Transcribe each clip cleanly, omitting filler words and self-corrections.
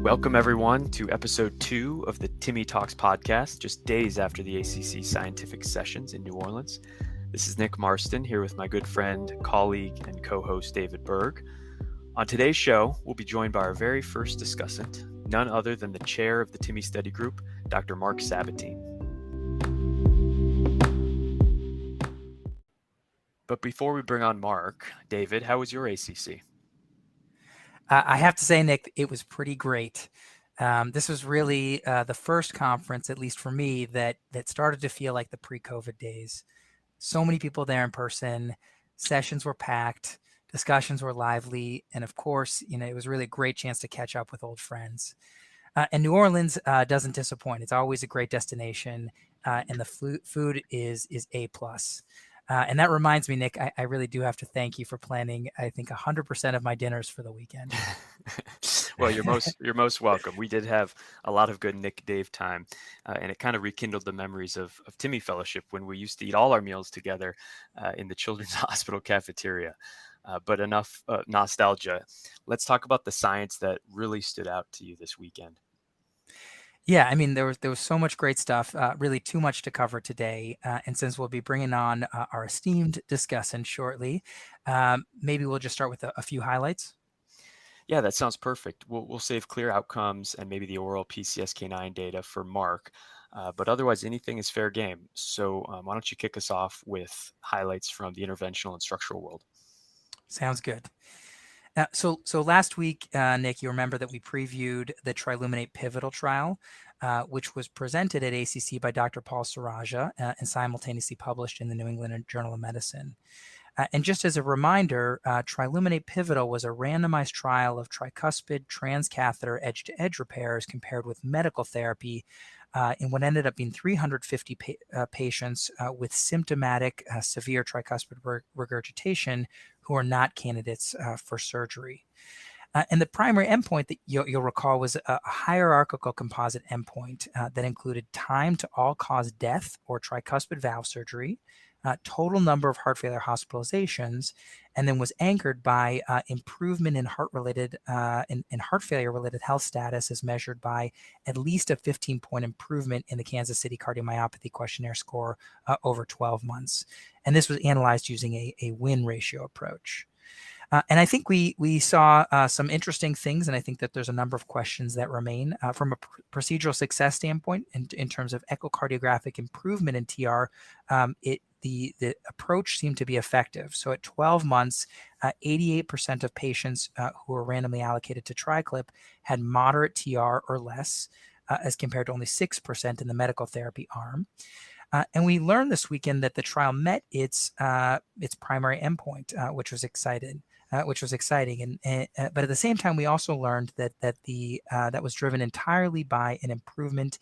Welcome, everyone, to episode 2 of the TIMI Talks podcast, just days after the ACC scientific sessions in New Orleans. This is Nick Marston here with my good friend, colleague, and co-host David Berg. On today's show, we'll be joined by our very first discussant, none other than the chair of the TIMI study group, Dr. Marc Sabatine. But before we bring on Marc, David, how was your ACC? I have to say, Nick, it was pretty great. This was really the first conference, at least for me, that started to feel like the pre-COVID days. So many people there in person, sessions were packed, discussions were lively, and of course, it was really a great chance to catch up with old friends. And New Orleans doesn't disappoint. It's always a great destination, and the food is A+. And that reminds me, Nick, I really do have to thank you for planning, I think, 100% of my dinners for the weekend. Well, you're most welcome. We did have a lot of good Nick Dave time, and it kind of rekindled the memories of TIMI Fellowship when we used to eat all our meals together in the Children's Hospital cafeteria. But enough nostalgia. Let's talk about the science that really stood out to you this weekend. Yeah, I mean, there was so much great stuff, really too much to cover today. And since we'll be bringing on our esteemed discussant shortly, maybe we'll just start with a few highlights. Yeah, that sounds perfect. We'll save clear outcomes and maybe the oral PCSK9 data for Marc, but otherwise anything is fair game. So why don't you kick us off with highlights from the interventional and structural world? Sounds good. So last week, Nick, you remember that we previewed the Triluminate pivotal trial, which was presented at ACC by Dr. Paul Saraja and simultaneously published in the New England Journal of Medicine. And just as a reminder, Triluminate pivotal was a randomized trial of tricuspid transcatheter edge-to-edge repairs compared with medical therapy in what ended up being 350 patients with symptomatic severe tricuspid regurgitation who are not candidates for surgery. And the primary endpoint that you'll recall was a hierarchical composite endpoint that included time to all-cause death or tricuspid valve surgery, total number of heart failure hospitalizations, and then was anchored by improvement in heart failure-related health status as measured by at least a 15-point improvement in the Kansas City Cardiomyopathy Questionnaire score over 12 months. And this was analyzed using a win ratio approach. And I think we saw some interesting things, and I think that there's a number of questions that remain from a procedural success standpoint in terms of echocardiographic improvement in TR. The approach seemed to be effective. So at 12 months, 88% of patients who were randomly allocated to TriClip had moderate TR or less, as compared to only 6% in the medical therapy arm. And we learned this weekend that the trial met its primary endpoint, which was exciting. But at the same time, we also learned that was driven entirely by an improvement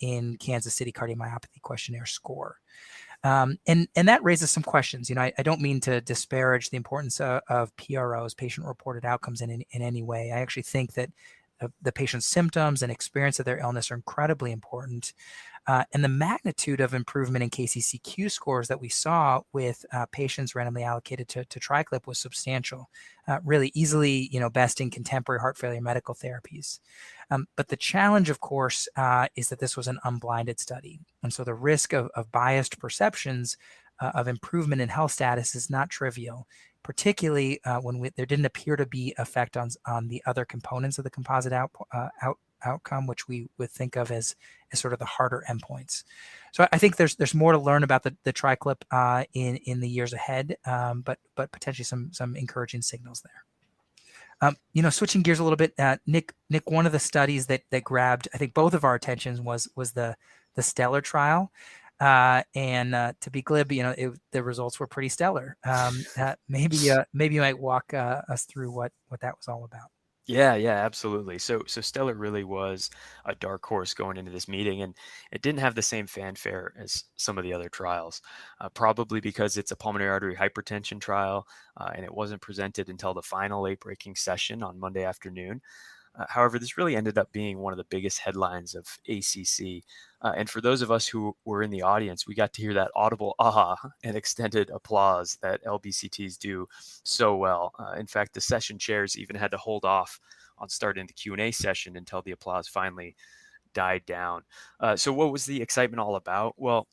in Kansas City Cardiomyopathy Questionnaire score. And that raises some questions. I don't mean to disparage the importance of PROs, patient-reported outcomes, in any way. I actually think that the patient's symptoms and experience of their illness are incredibly important. And the magnitude of improvement in KCCQ scores that we saw with patients randomly allocated to TriClip was substantial, really easily, best in contemporary heart failure medical therapies. But the challenge, of course, is that this was an unblinded study. And so the risk of biased perceptions of improvement in health status is not trivial, particularly when there didn't appear to be effect on the other components of the composite outcome, which we would think of as sort of the harder endpoints. So I think there's more to learn about the TriClip in the years ahead, but potentially some encouraging signals there. Switching gears a little bit, Nick, one of the studies that grabbed, I think, both of our attentions was the STELLAR trial. And to be glib, the results were pretty stellar. Maybe you might walk us through what that was all about. Yeah, absolutely. So STELLAR really was a dark horse going into this meeting, and it didn't have the same fanfare as some of the other trials, probably because it's a pulmonary artery hypertension trial, and it wasn't presented until the final late-breaking session on Monday afternoon. However, this really ended up being one of the biggest headlines of ACC. And for those of us who were in the audience, we got to hear that audible aha and extended applause that LBCTs do so well. In fact, the session chairs even had to hold off on starting the Q&A session until the applause finally died down. So what was the excitement all about? Well,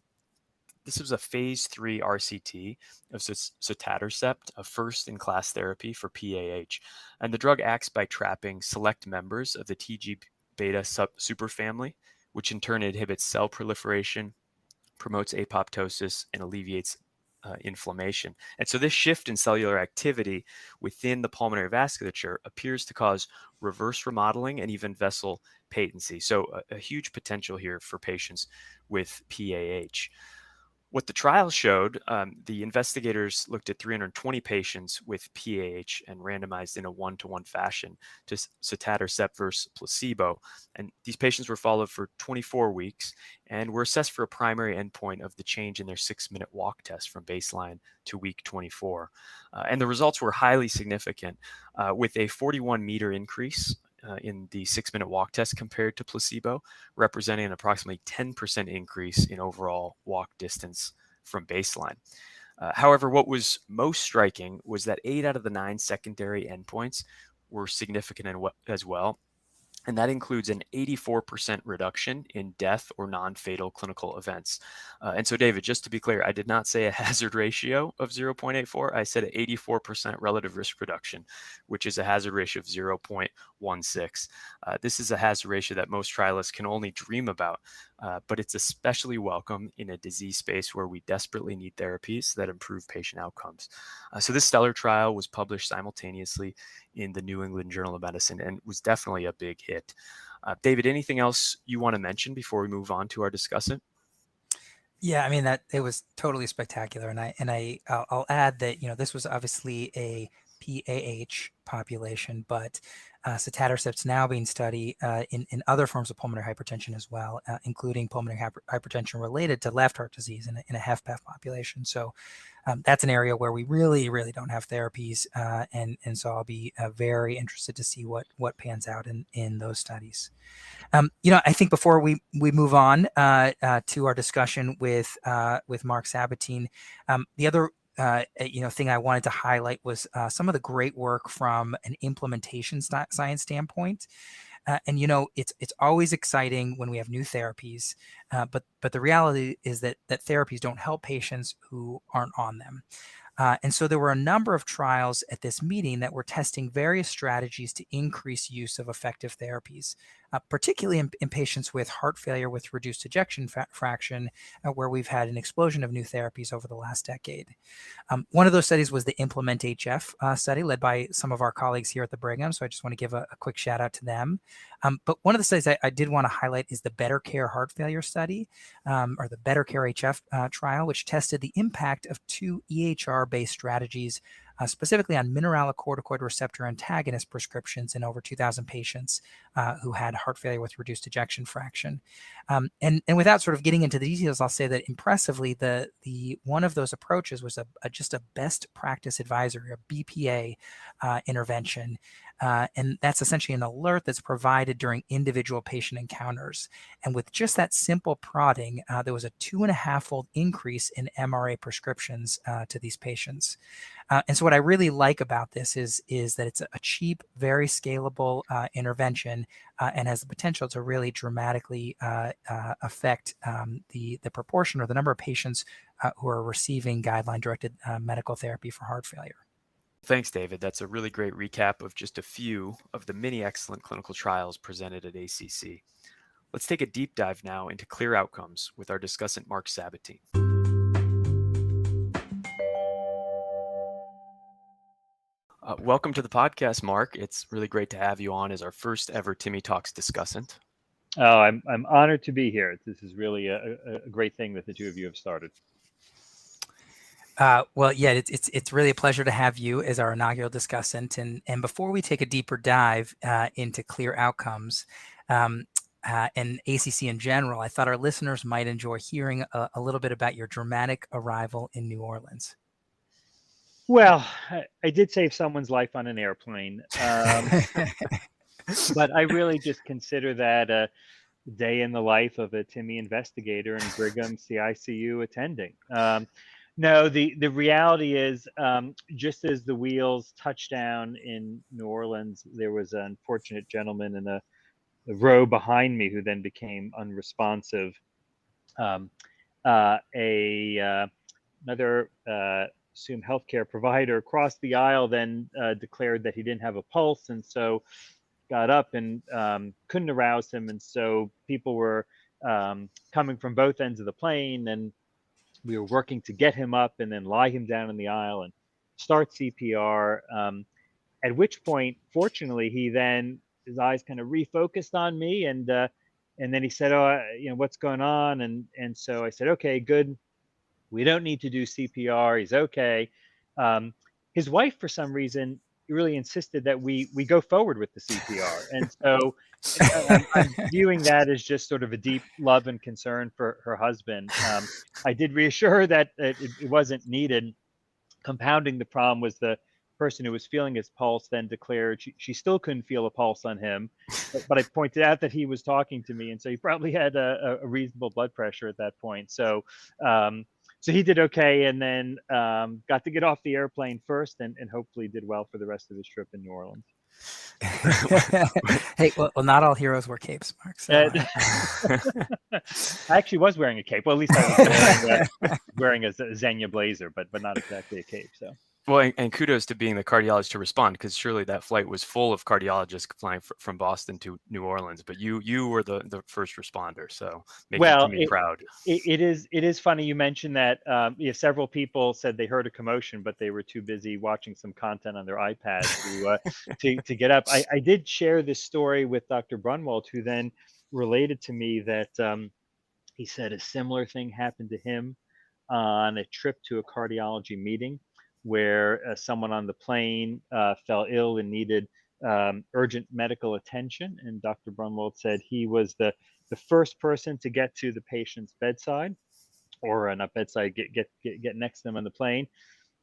this was a phase 3 RCT of sotatercept, a first-in-class therapy for PAH. And the drug acts by trapping select members of the TG-beta superfamily, which in turn inhibits cell proliferation, promotes apoptosis, and alleviates inflammation. And so this shift in cellular activity within the pulmonary vasculature appears to cause reverse remodeling and even vessel patency. So a huge potential here for patients with PAH. What the trial showed, the investigators looked at 320 patients with PAH and randomized in a one-to-one fashion to sotatercept versus placebo. And these patients were followed for 24 weeks and were assessed for a primary endpoint of the change in their 6-minute walk test from baseline to week 24. And the results were highly significant, with a 41-meter increase in the 6-minute walk test compared to placebo, representing an approximately 10% increase in overall walk distance from baseline. However, what was most striking was that 8 out of the 9 secondary endpoints were significant as well. And that includes an 84% reduction in death or non-fatal clinical events. And so, David, just to be clear, I did not say a hazard ratio of 0.84. I said an 84% relative risk reduction, which is a hazard ratio of 0.16. This is a hazard ratio that most trialists can only dream about, but it's especially welcome in a disease space where we desperately need therapies that improve patient outcomes. So this stellar trial was published simultaneously in the New England Journal of Medicine and was definitely a big hit. David, anything else you want to mention before we move on to our discussant? Yeah, I mean that it was totally spectacular, and I'll add that this was obviously a PAH population, but sotatercept's now being studied in other forms of pulmonary hypertension as well, including pulmonary hypertension related to left heart disease in a HFpEF population. So that's an area where we really don't have therapies, and so I'll be very interested to see what pans out in those studies. I think before we move on to our discussion with Marc Sabatine, the other thing I wanted to highlight was some of the great work from an implementation science standpoint. And it's always exciting when we have new therapies, but the reality is that therapies don't help patients who aren't on them. And so there were a number of trials at this meeting that were testing various strategies to increase use of effective therapies, particularly in patients with heart failure with reduced ejection fraction, where we've had an explosion of new therapies over the last decade. One of those studies was the Implement HF study led by some of our colleagues here at the Brigham. So I just want to give a quick shout out to them. But one of the studies I did want to highlight is the Better Care Heart Failure study, or the Better Care HF trial, which tested the impact of 2 EHR-based strategies, specifically on mineralocorticoid receptor antagonist prescriptions in over 2,000 patients who had heart failure with reduced ejection fraction. And without sort of getting into the details, I'll say that impressively, the one of those approaches was just a best practice advisory, a BPA intervention. And that's essentially an alert that's provided during individual patient encounters. And with just that simple prodding, there was a 2.5-fold increase in MRA prescriptions to these patients. And so what I really like about this is that it's a cheap, very scalable intervention and has the potential to really dramatically affect the proportion or the number of patients who are receiving guideline-directed medical therapy for heart failure. Thanks, David. That's a really great recap of just a few of the many excellent clinical trials presented at ACC. Let's take a deep dive now into clear outcomes with our discussant, Marc Sabatine. Welcome to the podcast, Marc. It's really great to have you on as our first ever TIMI Talks discussant. Oh, I'm honored to be here. This is really a great thing that the two of you have started. Well, yeah, it's really a pleasure to have you as our inaugural discussant. And before we take a deeper dive into clear outcomes and ACC in general, I thought our listeners might enjoy hearing a little bit about your dramatic arrival in New Orleans. Well, I did save someone's life on an airplane, but I really just consider that a day in the life of a TIMI investigator and Brigham CICU attending. No, the reality is, just as the wheels touched down in New Orleans, there was an unfortunate gentleman in the row behind me who then became unresponsive. Um, a Another assumed healthcare provider across the aisle then declared that he didn't have a pulse, and so got up and couldn't arouse him, and so people were coming from both ends of the plane, and we were working to get him up and then lie him down in the aisle and start CPR. At which point, fortunately, he then his eyes kind of refocused on me, and then he said, "Oh, what's going on?" And so I said, "Okay, good. We don't need to do CPR. He's okay." Um, his wife, for some reason, really insisted that we go forward with the CPR, and so I'm viewing that as just sort of a deep love and concern for her husband. I did reassure her that it wasn't needed. Compounding the problem was the person who was feeling his pulse then declared she still couldn't feel a pulse on him. But I pointed out that he was talking to me, and so he probably had a reasonable blood pressure at that point. Um, so he did okay, and then got to get off the airplane first, and hopefully did well for the rest of his trip in New Orleans. Hey, well, not all heroes wear capes, Mark. So I actually was wearing a cape. Well, at least I was wearing a Xenia blazer, but not exactly a cape. So. Well, and kudos to being the cardiologist to respond, because surely that flight was full of cardiologists flying from Boston to New Orleans, but you were the first responder, so making Well, TIMI proud. it is funny you mentioned that. Several people said they heard a commotion, but they were too busy watching some content on their iPad to get up. I did share this story with Dr. Brunwald, who then related to me that he said a similar thing happened to him on a trip to a cardiology meeting where someone on the plane fell ill and needed urgent medical attention. And Dr. Brunwald said he was the first person to get to the patient's bedside, or not bedside, get next to them on the plane.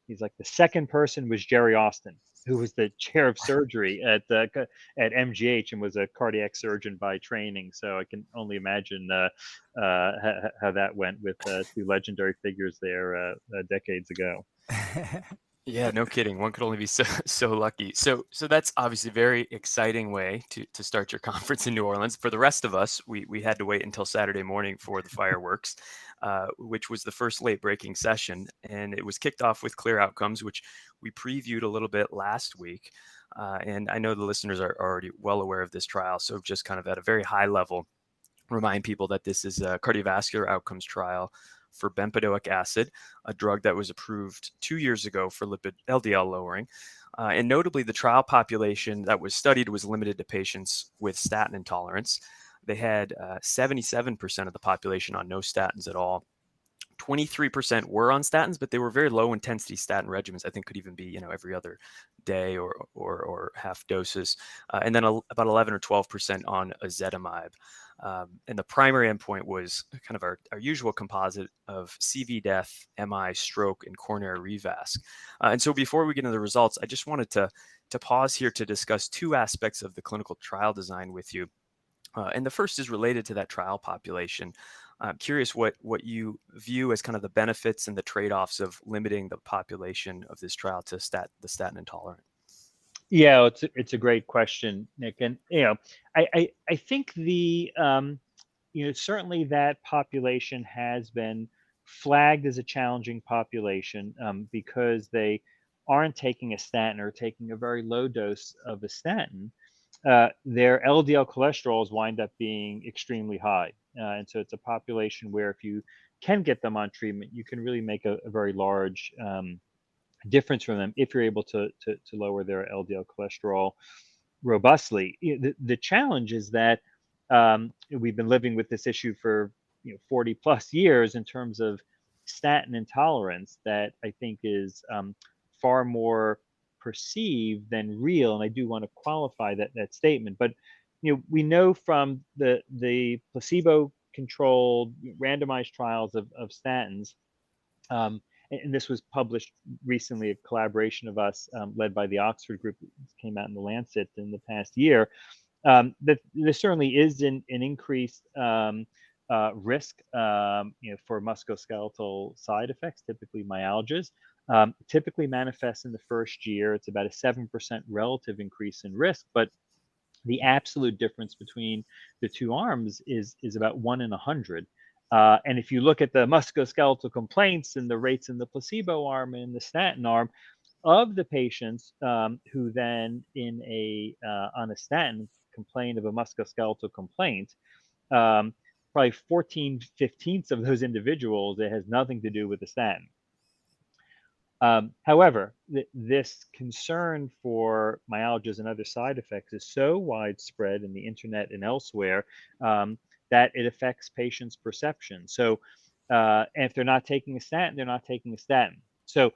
He's like, the second person was Jerry Austin, who was the chair of surgery at MGH and was a cardiac surgeon by training. So I can only imagine how that went with two legendary figures there decades ago. Yeah, no kidding. One could only be so lucky. So that's obviously a very exciting way to start your conference in New Orleans. For the rest of us, we had to wait until Saturday morning for the fireworks, which was the first late breaking session, and it was kicked off with clear outcomes, which we previewed a little bit last week. And I know the listeners are already well aware of this trial, so just kind of at a very high level, remind people that this is a cardiovascular outcomes trial for bempedoic acid, a drug that was approved 2 years ago for lipid LDL lowering. And notably, the trial population that was studied was limited to patients with statin intolerance. They had 77% of the population on no statins at all. 23% were on statins, but they were very low intensity statin regimens. I think could even be, every other day or half doses. And then about 11 or 12% on ezetimibe. And the primary endpoint was kind of our usual composite of CV death, MI, stroke, and coronary revasc. And so before we get into the results, I just wanted to pause here to discuss two aspects of the clinical trial design with you. And the first is related to that trial population. I'm curious what you view as kind of the benefits and the trade-offs of limiting the population of this trial to the statin intolerant. Yeah, it's a great question, Nick, and I think certainly that population has been flagged as a challenging population because they aren't taking a statin or taking a very low dose of a statin. Their LDL cholesterols wind up being extremely high, and so it's a population where if you can get them on treatment, you can really make a very large difference from them if you're able to lower their LDL cholesterol robustly. The challenge is that we've been living with this issue for 40 plus years in terms of statin intolerance that I think is far more perceived than real. And I do want to qualify that statement. But we know from the placebo controlled randomized trials of statins, and this was published recently, a collaboration of us led by the Oxford group, came out in the Lancet in the past year, that there certainly is an increased risk, for musculoskeletal side effects, typically myalgias. Typically manifests in the first year. It's about a 7% relative increase in risk, but the absolute difference between the two arms is about 1 in 100. And if you look at the musculoskeletal complaints and the rates in the placebo arm and the statin arm, of the patients who then on a statin complain of a musculoskeletal complaint, probably 14/15 of those individuals, it has nothing to do with the statin. However, this concern for myalgias and other side effects is so widespread in the internet and elsewhere, that it affects patients' perception. So, if they're not taking a statin, they're not taking a statin. So,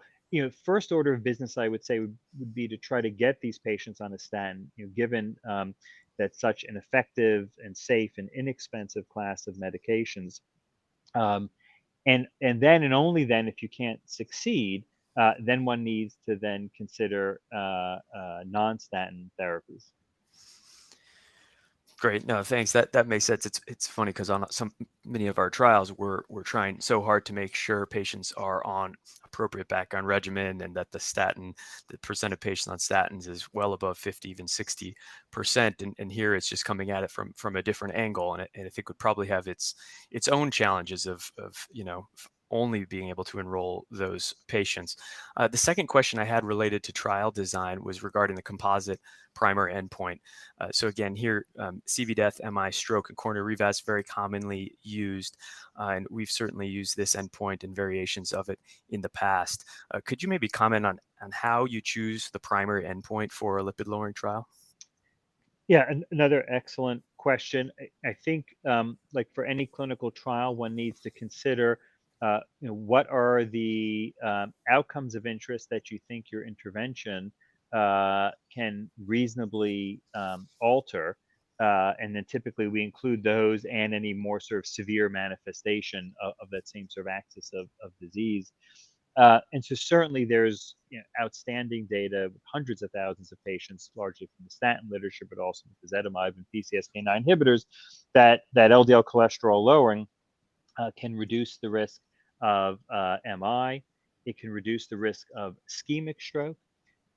first order of business, I would say, would be to try to get these patients on a statin, given that such an effective and safe and inexpensive class of medications. And then and only then, if you can't succeed, then one needs to then consider non-statin therapies. Great. No, thanks. That makes sense. It's funny because on many of our trials, we're trying so hard to make sure patients are on appropriate background regimen, and that the percent of patients on statins is well above 50, even 60%. And here it's just coming at it from a different angle, and I think would probably have its own challenges of only being able to enroll those patients. The second question I had related to trial design was regarding the composite primary endpoint. So again, here, CV death, MI, stroke, and coronary revas very commonly used, and we've certainly used this endpoint and variations of it in the past. Could you maybe comment on how you choose the primary endpoint for a lipid-lowering trial? Yeah, another excellent question. I think, like for any clinical trial, one needs to consider, what are the outcomes of interest that you think your intervention can reasonably alter. And then typically we include those and any more sort of severe manifestation of that same sort of axis of disease. And so certainly there's outstanding data with hundreds of thousands of patients, largely from the statin literature, but also with ezetimibe and PCSK9 inhibitors, that LDL cholesterol lowering can reduce the risk of MI. It can reduce the risk of ischemic stroke.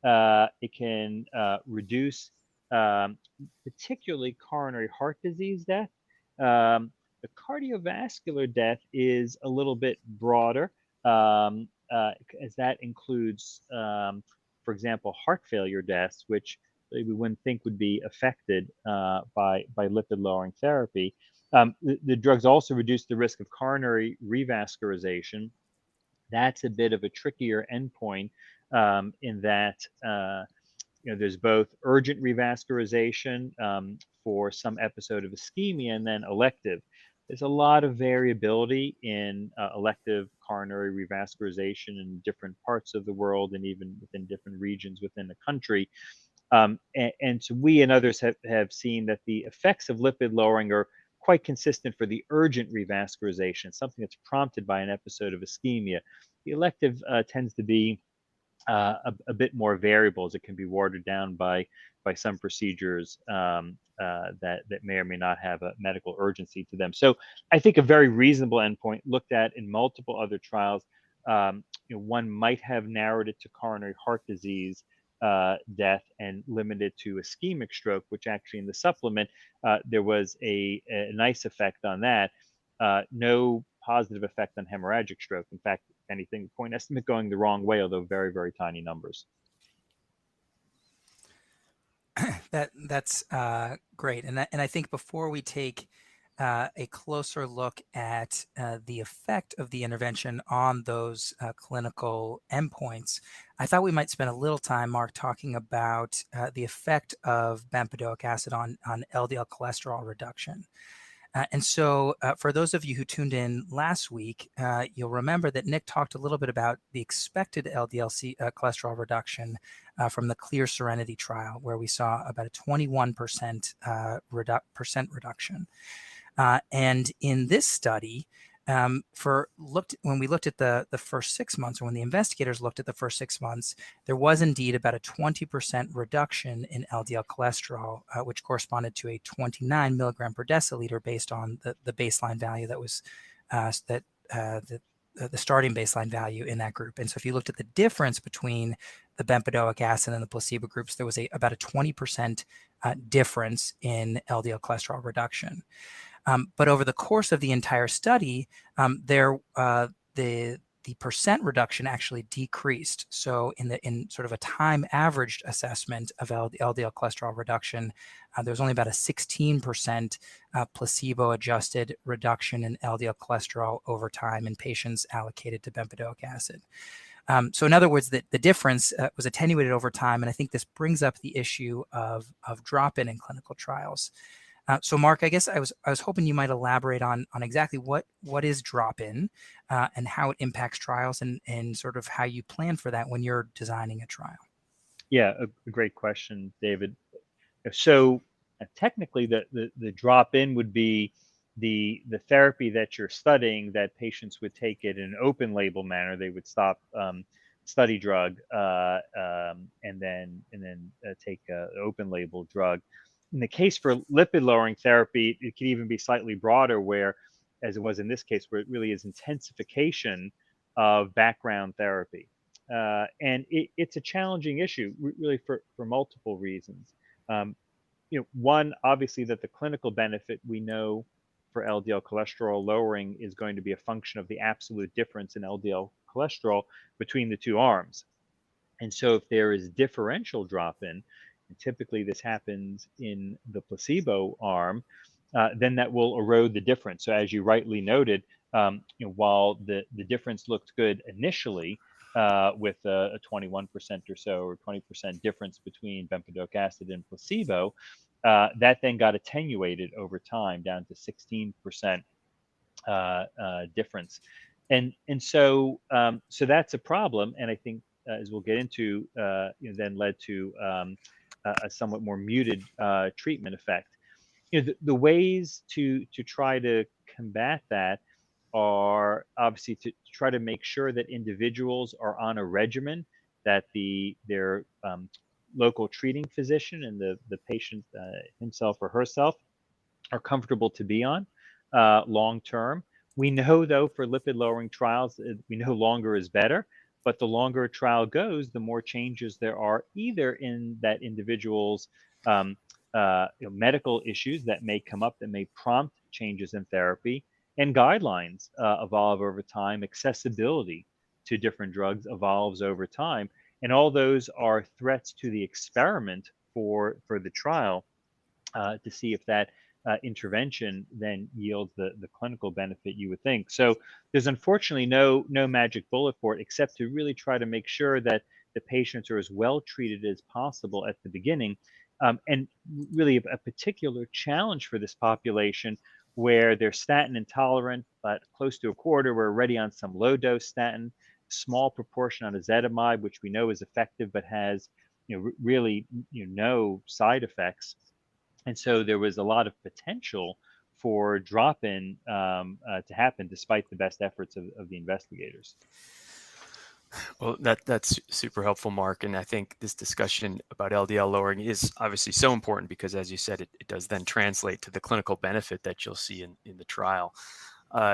It can reduce particularly coronary heart disease death. The cardiovascular death is a little bit broader, as that includes, for example, heart failure deaths, which we wouldn't think would be affected by lipid-lowering therapy. The drugs also reduce the risk of coronary revascularization. That's a bit of a trickier endpoint, in that there's both urgent revascularization for some episode of ischemia, and then elective. There's a lot of variability in elective coronary revascularization in different parts of the world, and even within different regions within the country. And so we and others have seen that the effects of lipid lowering are quite consistent for the urgent revascularization, something that's prompted by an episode of ischemia. The elective tends to be a bit more variable, as it can be watered down by some procedures that may or may not have a medical urgency to them. So I think a very reasonable endpoint looked at in multiple other trials. One might have narrowed it to coronary heart disease death and limited to ischemic stroke, which actually in the supplement there was a nice effect on that. No positive effect on hemorrhagic stroke. In fact, if anything, point estimate going the wrong way, although very, very tiny numbers. That's great, and I think before we take a closer look at the effect of the intervention on those clinical endpoints, I thought we might spend a little time, Mark, talking about the effect of bempedoic acid on LDL cholesterol reduction. And so for those of you who tuned in last week, you'll remember that Nick talked a little bit about the expected LDL cholesterol reduction from the Clear Serenity trial, where we saw about a 21% reduction. And in this study, When we looked at the first 6 months, or when the investigators looked at the first 6 months, there was indeed about a 20% reduction in LDL cholesterol, which corresponded to a 29 milligram per deciliter based on the baseline value that was the starting baseline value in that group. And so if you looked at the difference between the bempedoic acid and the placebo groups, there was about a 20% difference in LDL cholesterol reduction. But over the course of the entire study, the percent reduction actually decreased. So in sort of a time averaged assessment of LDL cholesterol reduction, there was only about a 16% placebo adjusted reduction in LDL cholesterol over time in patients allocated to bempedoic acid. So in other words, the difference was attenuated over time. And I think this brings up the issue of drop-in in clinical trials. So Mark, I guess I was hoping you might elaborate on exactly what is drop-in and how it impacts trials and sort of how you plan for that when you're designing a trial. Yeah, a great question, David. So technically, the drop-in would be the therapy that you're studying that patients would take it in an open label manner. They would stop study drug and then take an open label drug. In the case for lipid lowering therapy, it could even be slightly broader, where, as it was in this case, where it really is intensification of background therapy. It's a challenging issue, really, for multiple reasons. Um, one, obviously, that the clinical benefit we know for LDL cholesterol lowering is going to be a function of the absolute difference in LDL cholesterol between the two arms. And so if there is differential drop-in, and typically this happens in the placebo arm, then that will erode the difference. So as you rightly noted, while the difference looked good initially, with a 21% or so, or 20% difference between bempedoic acid and placebo, that then got attenuated over time down to 16% difference. So that's a problem. And I think, as we'll get into, then led to a somewhat more muted treatment effect. The ways to try to combat that are obviously to try to make sure that individuals are on a regimen that their local treating physician and the patient himself or herself are comfortable to be on long term. We know, though, for lipid lowering trials, we know longer is better, but the longer a trial goes, the more changes there are either in that individual's medical issues that may come up that may prompt changes in therapy, and guidelines evolve over time. Accessibility to different drugs evolves over time, and all those are threats to the experiment for the trial, to see if that intervention then yields the clinical benefit you would think. So there's unfortunately no magic bullet for it, except to really try to make sure that the patients are as well treated as possible at the beginning. And really a particular challenge for this population, where they're statin intolerant, but close to a quarter were already on some low dose statin, small proportion on ezetimibe, which we know is effective but has really no side effects. And so there was a lot of potential for drop-in to happen, despite the best efforts of the investigators. Well, that's super helpful, Mark. And I think this discussion about LDL lowering is obviously so important because, as you said, it does then translate to the clinical benefit that you'll see in the trial.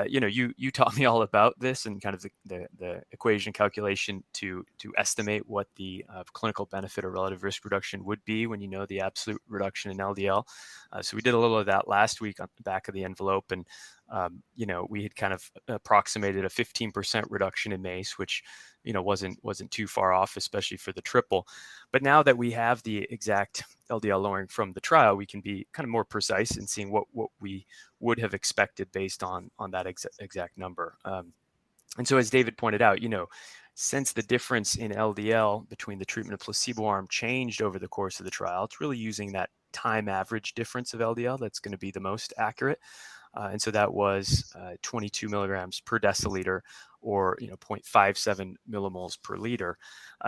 You taught me all about this and kind of the equation calculation to estimate what the clinical benefit or relative risk reduction would be when you know the absolute reduction in LDL. So we did a little of that last week on the back of the envelope, and we had kind of approximated a 15% reduction in MACE, which wasn't too far off, especially for the triple. But now that we have the exact LDL lowering from the trial, we can be kind of more precise in seeing what we would have expected based on that exact number. And so, as David pointed out, since the difference in LDL between the treatment and placebo arm changed over the course of the trial, it's really using that time average difference of LDL that's going to be the most accurate. And so that was 22 milligrams per deciliter, or 0.57 millimoles per liter.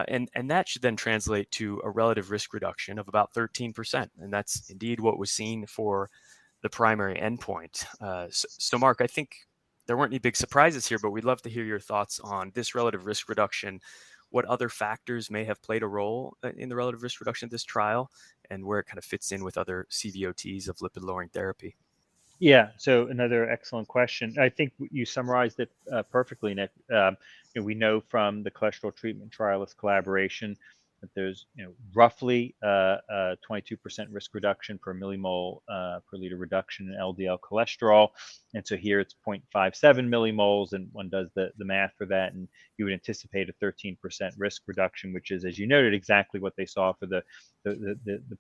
And that should then translate to a relative risk reduction of about 13%. And that's indeed what was seen for the primary endpoint. So Mark, I think there weren't any big surprises here, but we'd love to hear your thoughts on this relative risk reduction, what other factors may have played a role in the relative risk reduction of this trial, and where it kind of fits in with other CVOTs of lipid-lowering therapy. Yeah, so another excellent question. I think you summarized it perfectly, Nick. We know from the cholesterol treatment trialist collaboration that there's roughly 22% risk reduction per millimole per liter reduction in LDL cholesterol, and so here it's 0.57 millimoles, and one does the math for that, and you would anticipate a 13% risk reduction, which is, as you noted, exactly what they saw for the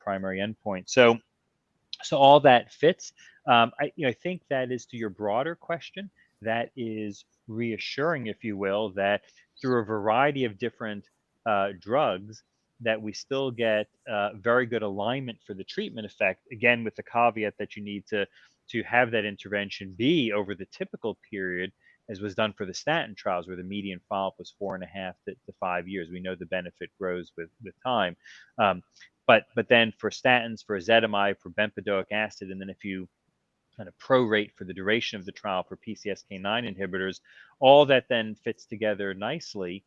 primary endpoint. So all that fits. I think that is, to your broader question, that is reassuring, if you will, that through a variety of different drugs, that we still get very good alignment for the treatment effect. Again, with the caveat that you need to have that intervention be over the typical period, as was done for the statin trials, where the median follow-up was 4.5 to 5 years. We know the benefit grows with time. Um, but then for statins, for ezetimibe, for bempedoic acid, and then if you kind of prorate for the duration of the trial for PCSK9 inhibitors, all that then fits together nicely.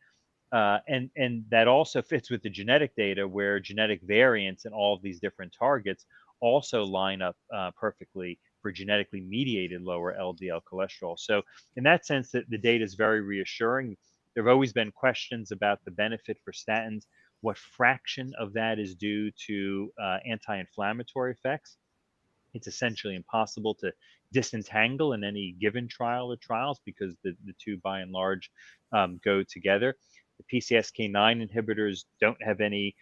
And that also fits with the genetic data, where genetic variants in all of these different targets also line up perfectly for genetically mediated lower LDL cholesterol. So in that sense, the data is very reassuring. There have always been questions about the benefit for statins. What fraction of that is due to anti-inflammatory effects? It's essentially impossible to disentangle in any given trial or trials, because the two, by and large, go together. The PCSK9 inhibitors don't have any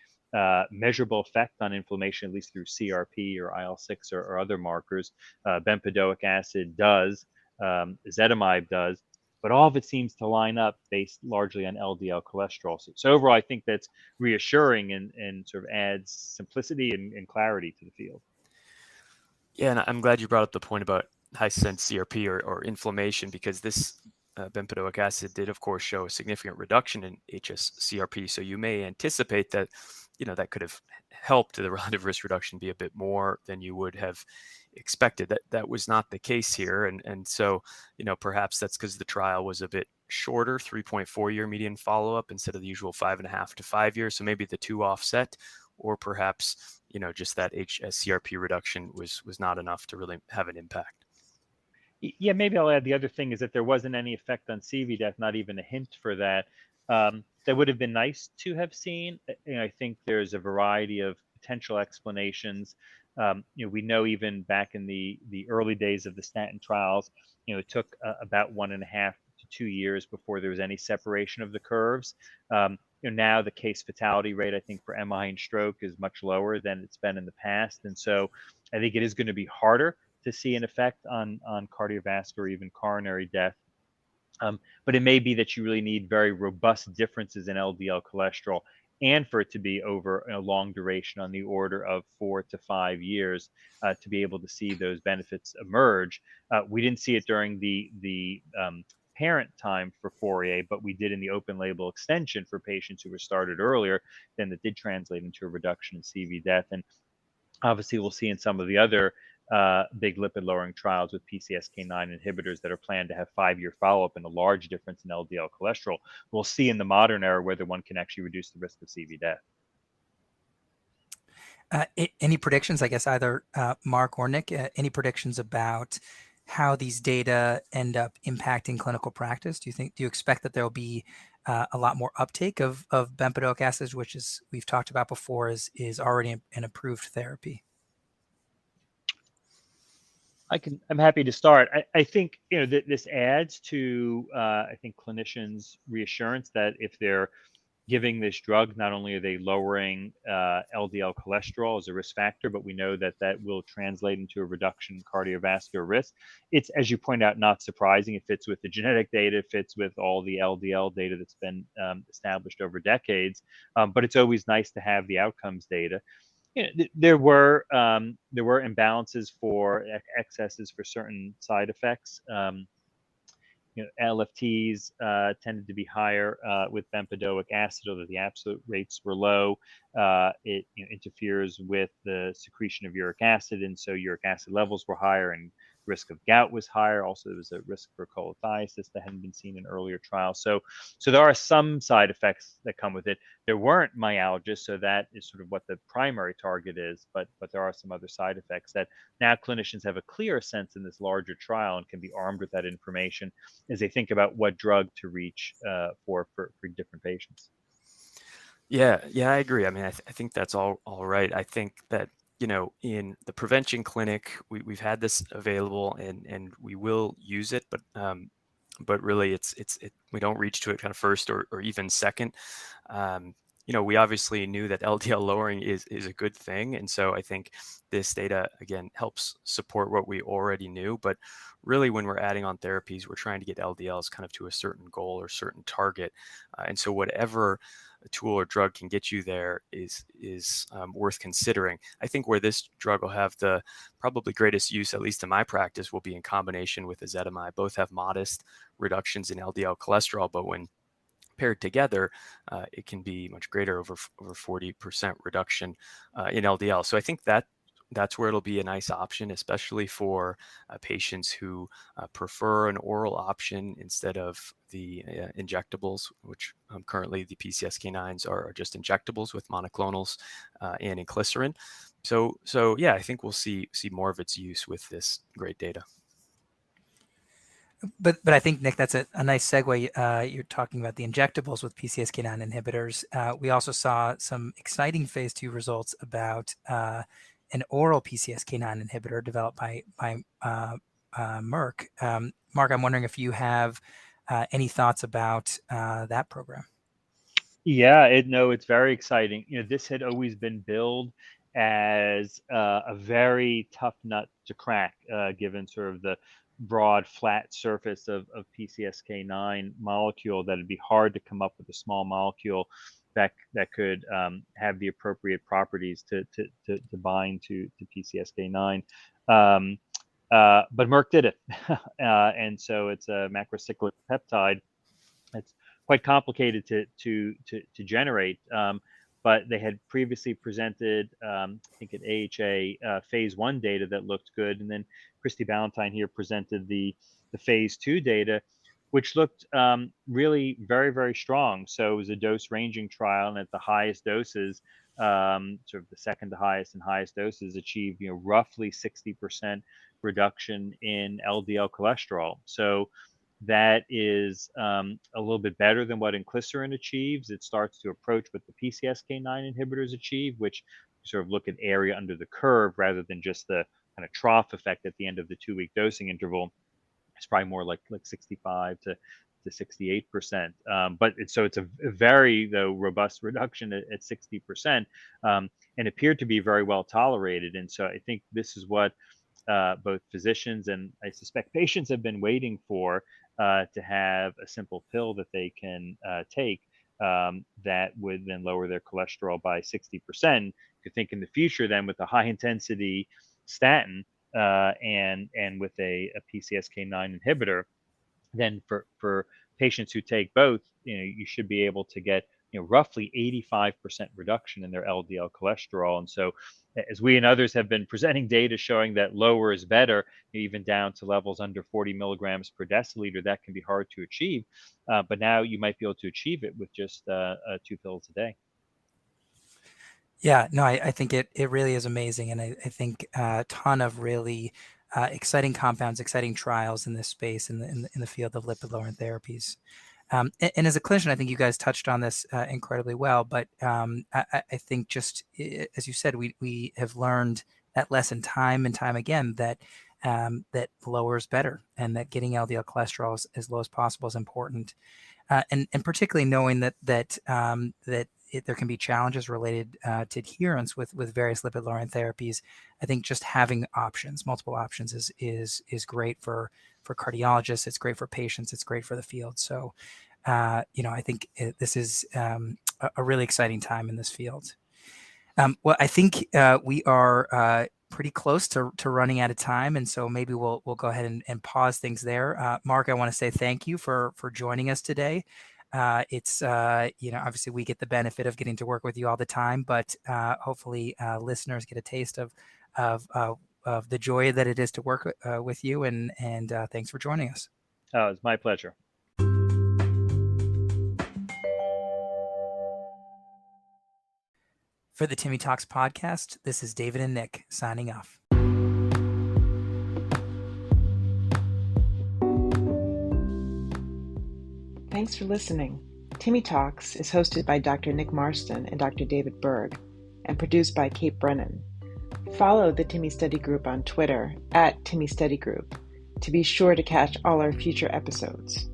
measurable effect on inflammation, at least through CRP or IL-6 or other markers. Bempedoic acid does, ezetimibe does, but all of it seems to line up based largely on LDL cholesterol. So overall, I think that's reassuring, and sort of adds simplicity and clarity to the field. Yeah, and I'm glad you brought up the point about high sense CRP or inflammation, because this bempedoic acid did, of course, show a significant reduction in HS-CRP. So you may anticipate that, that could have helped the relative risk reduction be a bit more than you would have expected. That was not the case here, and so perhaps that's because the trial was a bit shorter, 3.4-year median follow-up instead of the usual 5.5 to 5 years. So maybe the two offset, or perhaps just that HSCRP reduction was not enough to really have an impact. Yeah, maybe I'll add, the other thing is that there wasn't any effect on CV death, not even a hint for that. That would have been nice to have seen. I think there's a variety of potential explanations. We know even back in the early days of the statin trials, it took about 1.5 to 2 years before there was any separation of the curves. Now the case fatality rate, I think, for MI and stroke is much lower than it's been in the past, and so I think it is going to be harder to see an effect on cardiovascular, even coronary death. But it may be that you really need very robust differences in LDL cholesterol, and for it to be over a long duration, on the order of 4 to 5 years, to be able to see those benefits emerge. We didn't see it during the parent time for Fourier, but we did in the open label extension for patients who were started earlier. Then that did translate into a reduction in CV death. And obviously, we'll see in some of the other big lipid lowering trials with PCSK9 inhibitors that are planned to have 5-year follow-up and a large difference in LDL cholesterol. We'll see in the modern era whether one can actually reduce the risk of CV death. Any predictions, I guess, either Mark or Nick, any predictions about how these data end up impacting clinical practice? Do you expect that there'll be a lot more uptake of bempedoic acid, which, is we've talked about before, is already an approved therapy? I'm happy to start. I think this adds to I think clinicians' reassurance that if they're giving this drug, not only are they lowering LDL cholesterol as a risk factor, but we know that that will translate into a reduction in cardiovascular risk. It's, as you point out, not surprising. It fits with the genetic data, it fits with all the LDL data that's been established over decades. But it's always nice to have the outcomes data. There were imbalances for excesses for certain side effects. LFTs tended to be higher with bempedoic acid, although the absolute rates were low. It interferes with the secretion of uric acid, and so uric acid levels were higher, and risk of gout was higher. Also, there was a risk for cholelithiasis that hadn't been seen in earlier trials. So there are some side effects that come with it. There weren't myalgias, so that is sort of what the primary target is. But there are some other side effects that now clinicians have a clearer sense in this larger trial and can be armed with that information as they think about what drug to reach for different patients. Yeah, I agree. I mean, I think that's all right. I think that, in the prevention clinic, we've had this available, and we will use it, but really we don't reach to it kind of first or even second. Um, we obviously knew that LDL lowering is a good thing, and so I think this data again helps support what we already knew. But really, when we're adding on therapies, we're trying to get LDLs kind of to a certain goal or certain target, and so whatever a tool or drug can get you there is worth considering. I think where this drug will have the probably greatest use, at least in my practice, will be in combination with ezetimibe. Both have modest reductions in LDL cholesterol, but when paired together, it can be much greater, over 40% reduction in LDL. So I think that's where it'll be a nice option, especially for patients who prefer an oral option instead of the injectables, which currently the PCSK9s are just injectables with monoclonals and inclisiran. So yeah, I think we'll see more of its use with this great data. But I think, Nick, that's a nice segue. You're talking about the injectables with PCSK9 inhibitors. We also saw some exciting phase 2 results about an oral PCSK9 inhibitor developed by Merck. Mark, I'm wondering if you have any thoughts about that program. Yeah, it's very exciting. This had always been billed as a very tough nut to crack, given sort of the broad, flat surface of PCSK9 molecule. That it'd be hard to come up with a small molecule that could have the appropriate properties to bind to PCSK9. But Merck did it, and so it's a macrocyclic peptide. It's quite complicated to generate. But they had previously presented, I think at AHA, phase 1 data that looked good, and then Christy Ballantyne here presented the phase 2 data, which looked really very, very strong. So it was a dose ranging trial, and at the highest doses, sort of the second to highest and highest doses, achieved roughly 60% reduction in LDL cholesterol. So that is a little bit better than what inclisiran achieves. It starts to approach what the PCSK9 inhibitors achieve, which sort of look at area under the curve rather than just the kind of trough effect at the end of the 2-week dosing interval. It's probably more like 65 to 68%. But it's a very robust reduction at 60%, and appeared to be very well tolerated. And so I think this is what both physicians and I suspect patients have been waiting for, to have a simple pill that they can take that would then lower their cholesterol by 60%. You think in the future then with a high intensity statin and with a PCSK9 inhibitor, then for patients who take both, you should be able to get roughly 85% reduction in their LDL cholesterol. And so, as we and others have been presenting data showing that lower is better, even down to levels under 40 milligrams per deciliter, that can be hard to achieve. But now you might be able to achieve it with just 2 pills a day. Yeah, no, I think it really is amazing. And I think a ton of really exciting compounds, exciting trials in this space in the field of lipid-lowering therapies. And as a clinician, I think you guys touched on this incredibly well. But I think just as you said, we have learned that lesson time and time again that that lower is better, and that getting LDL cholesterol as low as possible is important. And particularly knowing that there can be challenges related to adherence with various lipid-lowering therapies. I think just having options, multiple options, is great for cardiologists. It's great for patients. It's great for the field. So, I think this is a really exciting time in this field. Well, I think we are pretty close to running out of time, and so maybe we'll go ahead and pause things there. Mark, I want to say thank you for joining us today. It's obviously we get the benefit of getting to work with you all the time, but hopefully listeners get a taste of of the joy that it is to work with you, and thanks for joining us. Oh, it's my pleasure. For the TIMI Talks podcast, this is David and Nick signing off. Thanks for listening. TIMI Talks is hosted by Dr. Nick Marston and Dr. David Berg and produced by Kate Brennan. Follow the TIMI Study Group on Twitter @TIMI Study Group to be sure to catch all our future episodes.